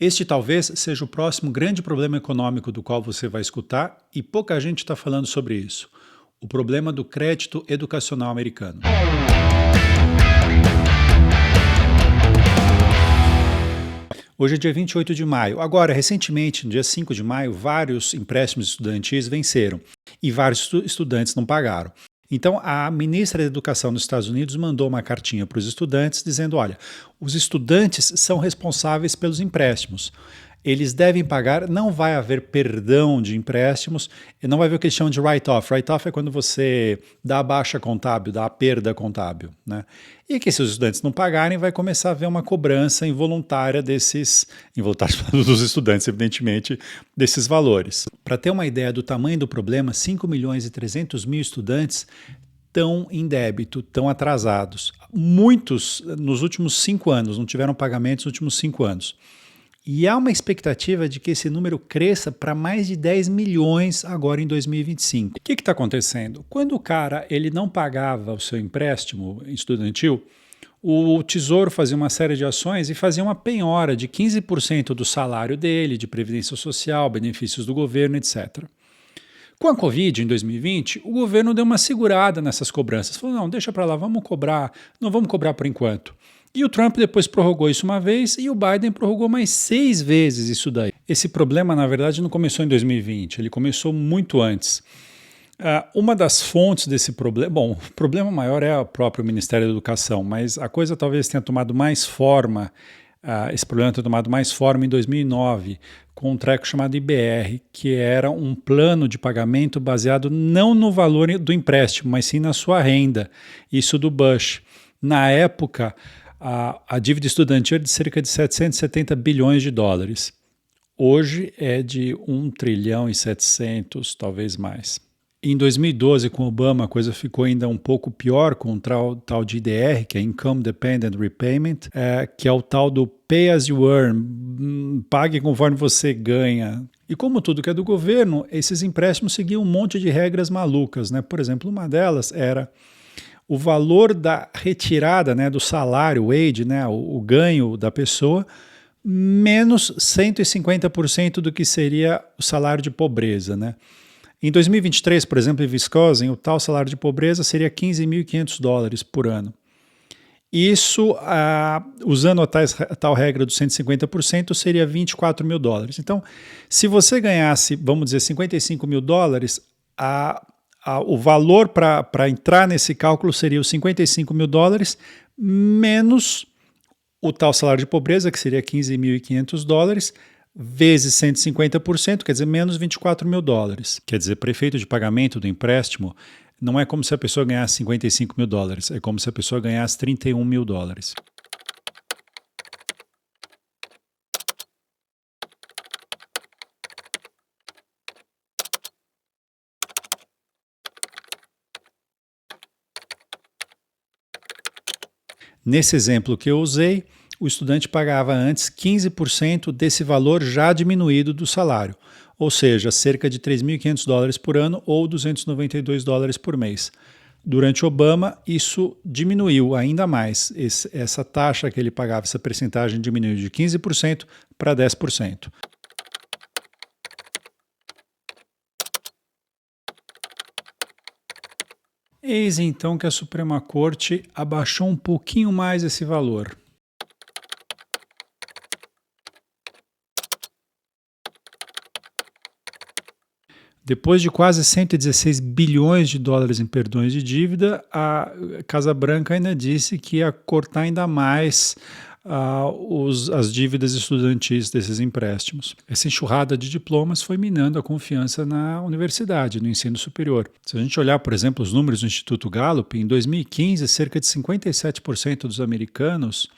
Este talvez seja o próximo grande problema econômico do qual você vai escutar e pouca gente está falando sobre isso. O problema do crédito educacional americano. Hoje é dia 28 de maio. Agora, recentemente, no dia 5 de maio, vários empréstimos estudantis venceram e vários estudantes não pagaram. Então, a ministra da Educação dos Estados Unidos mandou uma cartinha para os estudantes dizendo, olha, os estudantes são responsáveis pelos empréstimos. Eles devem pagar, não vai haver perdão de empréstimos, e não vai haver o que eles chamam de write-off. Write-off é quando você dá a baixa contábil, dá a perda contábil, né? E que se os estudantes não pagarem, vai começar a haver uma cobrança involuntária dos estudantes, evidentemente, desses valores. Para ter uma ideia do tamanho do problema, 5 milhões e 300 mil estudantes estão em débito, estão atrasados. Muitos, nos últimos 5 anos, não tiveram pagamentos nos últimos 5 anos. E há uma expectativa de que esse número cresça para mais de 10 milhões agora em 2025. O que está acontecendo? Quando o cara ele não pagava o seu empréstimo estudantil, o Tesouro fazia uma série de ações e fazia uma penhora de 15% do salário dele, de previdência social, benefícios do governo, etc. Com a Covid, em 2020, o governo deu uma segurada nessas cobranças. Falou, não, deixa para lá, vamos cobrar, não vamos cobrar por enquanto. E o Trump depois prorrogou isso uma vez e o Biden prorrogou mais 6 vezes isso daí. Esse problema, na verdade, não começou em 2020, ele começou muito antes. Uma das fontes desse problema, bom, o problema maior é o próprio Ministério da Educação, mas a coisa talvez tenha tomado mais forma, esse problema tenha tomado mais forma em 2009, com um treco chamado IBR, que era um plano de pagamento baseado não no valor do empréstimo, mas sim na sua renda, isso do Bush. Na época, a dívida estudantil é de cerca de 770 bilhões de dólares. Hoje é de 1 trilhão e 700, talvez mais. Em 2012, com Obama, a coisa ficou ainda um pouco pior com o tal de IDR, que é Income Dependent Repayment, que é o tal do Pay as you earn, pague conforme você ganha. E como tudo que é do governo, esses empréstimos seguiam um monte de regras malucas, né? Por exemplo, uma delas era o valor da retirada, né, do salário, wage, né, o ganho da pessoa, menos 150% do que seria o salário de pobreza. Né? Em 2023, por exemplo, em Wisconsin, o tal salário de pobreza seria 15.500 dólares por ano. Isso, usando a tal regra dos 150%, seria 24 mil dólares. Então, se você ganhasse, vamos dizer, 55 mil dólares, o valor para entrar nesse cálculo seria os 55 mil dólares menos o tal salário de pobreza, que seria 15.500 dólares, vezes 150%, quer dizer, menos 24 mil dólares. Quer dizer, para efeito de pagamento do empréstimo, não é como se a pessoa ganhasse 55 mil dólares, é como se a pessoa ganhasse 31 mil dólares. Nesse exemplo que eu usei, o estudante pagava antes 15% desse valor já diminuído do salário, ou seja, cerca de 3.500 dólares por ano ou 292 dólares por mês. Durante Obama, isso diminuiu ainda mais. Essa taxa que ele pagava, essa percentagem diminuiu de 15% para 10%. Eis então que a Suprema Corte abaixou um pouquinho mais esse valor. Depois de quase 116 bilhões de dólares em perdões de dívida, a Casa Branca ainda disse que ia cortar ainda mais as dívidas estudantis desses empréstimos. Essa enxurrada de diplomas foi minando a confiança na universidade, no ensino superior. Se a gente olhar, por exemplo, os números do Instituto Gallup, em 2015, cerca de 57% dos americanos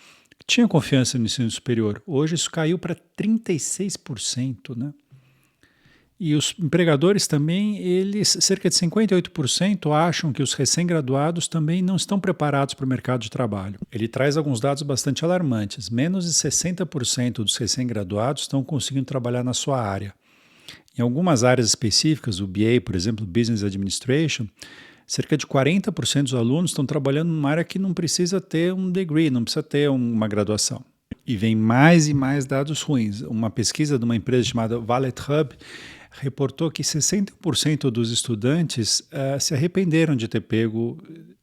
tinham confiança no ensino superior. Hoje isso caiu para 36%, né? E os empregadores também, cerca de 58% acham que os recém-graduados também não estão preparados para o mercado de trabalho. Ele traz alguns dados bastante alarmantes. Menos de 60% dos recém-graduados estão conseguindo trabalhar na sua área. Em algumas áreas específicas, o BA, por exemplo, Business Administration, cerca de 40% dos alunos estão trabalhando numa área que não precisa ter um degree, não precisa ter uma graduação. E vem mais e mais dados ruins. Uma pesquisa de uma empresa chamada Wallet Hub reportou que 61% dos estudantes se arrependeram de ter pego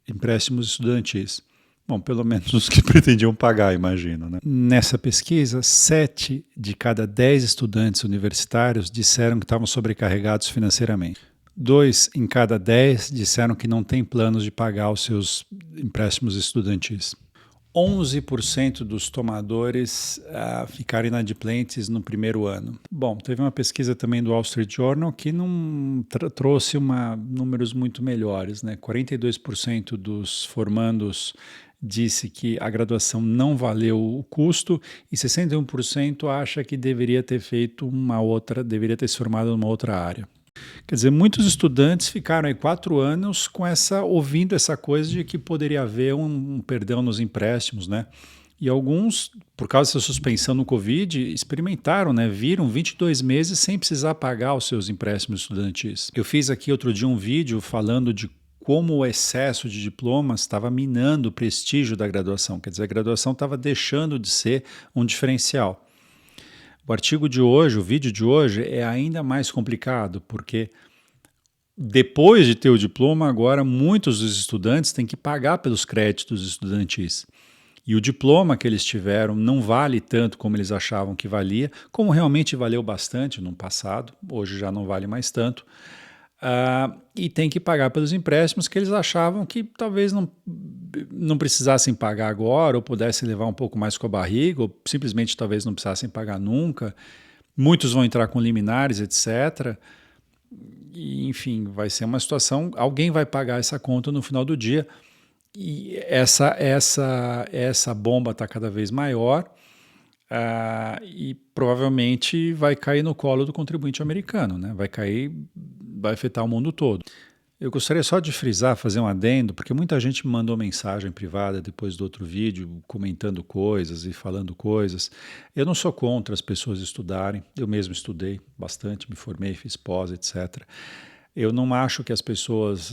empréstimos estudantis. Bom, pelo menos os que pretendiam pagar, imagino, né? Nessa pesquisa, 7 de cada 10 estudantes universitários disseram que estavam sobrecarregados financeiramente. 2 em cada 10 disseram que não têm planos de pagar os seus empréstimos estudantis. 11% dos tomadores ficaram inadimplentes no primeiro ano. Bom, teve uma pesquisa também do Wall Street Journal que não trouxe números muito melhores, né? 42% dos formandos disse que a graduação não valeu o custo e 61% acha que deveria ter feito deveria ter se formado numa outra área. Quer dizer, muitos estudantes ficaram aí 4 anos ouvindo essa coisa de que poderia haver um perdão nos empréstimos, né? E alguns, por causa dessa suspensão no Covid, experimentaram, né? Viram 22 meses sem precisar pagar os seus empréstimos estudantis. Eu fiz aqui outro dia um vídeo falando de como o excesso de diplomas estava minando o prestígio da graduação. Quer dizer, a graduação estava deixando de ser um diferencial. O artigo de hoje, o vídeo de hoje, é ainda mais complicado, porque depois de ter o diploma, agora muitos dos estudantes têm que pagar pelos créditos estudantis. E o diploma que eles tiveram não vale tanto como eles achavam que valia, como realmente valeu bastante no passado, hoje já não vale mais tanto. E tem que pagar pelos empréstimos que eles achavam que talvez não precisassem pagar agora, ou pudessem levar um pouco mais com a barriga, ou simplesmente talvez não precisassem pagar nunca. Muitos vão entrar com liminares, etc. E, enfim, vai ser uma situação, alguém vai pagar essa conta no final do dia, e essa bomba está cada vez maior, e provavelmente vai cair no colo do contribuinte americano, né? Vai afetar o mundo todo. Eu gostaria só de frisar, fazer um adendo, porque muita gente me mandou mensagem privada depois do outro vídeo, comentando coisas e falando coisas. Eu não sou contra as pessoas estudarem, eu mesmo estudei bastante, me formei, fiz pós, etc. Eu não acho que as pessoas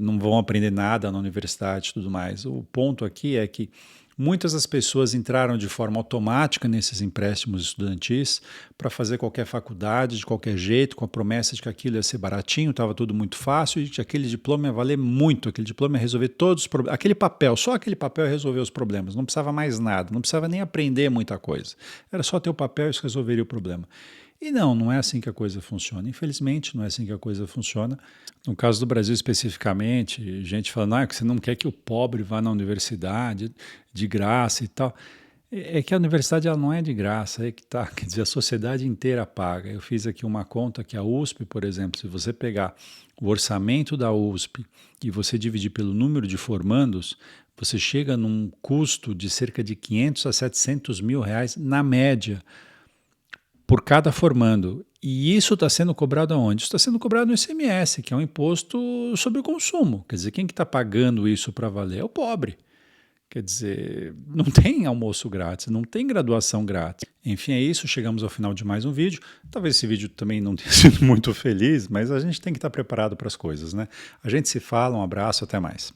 não vão aprender nada na universidade e tudo mais. O ponto aqui é que muitas das pessoas entraram de forma automática nesses empréstimos estudantis para fazer qualquer faculdade, de qualquer jeito, com a promessa de que aquilo ia ser baratinho, estava tudo muito fácil e que aquele diploma ia valer muito, aquele diploma ia resolver todos os problemas. Só aquele papel ia resolver os problemas, não precisava mais nada, não precisava nem aprender muita coisa. Era só ter o papel e isso resolveria o problema. E não é assim que a coisa funciona. Infelizmente, não é assim que a coisa funciona. No caso do Brasil especificamente, gente fala, que você não quer que o pobre vá na universidade de graça e tal. É que a universidade ela não é de graça, é que tá, quer dizer, a sociedade inteira paga. Eu fiz aqui uma conta que a USP, por exemplo, se você pegar o orçamento da USP e você dividir pelo número de formandos, você chega num custo de cerca de 500 a 700 mil reais na média, por cada formando. E isso está sendo cobrado aonde? Isso está sendo cobrado no ICMS, que é um imposto sobre o consumo. Quer dizer, quem que está pagando isso para valer? É o pobre. Quer dizer, não tem almoço grátis, não tem graduação grátis. Enfim, é isso. Chegamos ao final de mais um vídeo. Talvez esse vídeo também não tenha sido muito feliz, mas a gente tem que estar preparado para as coisas, né? A gente se fala, um abraço, até mais.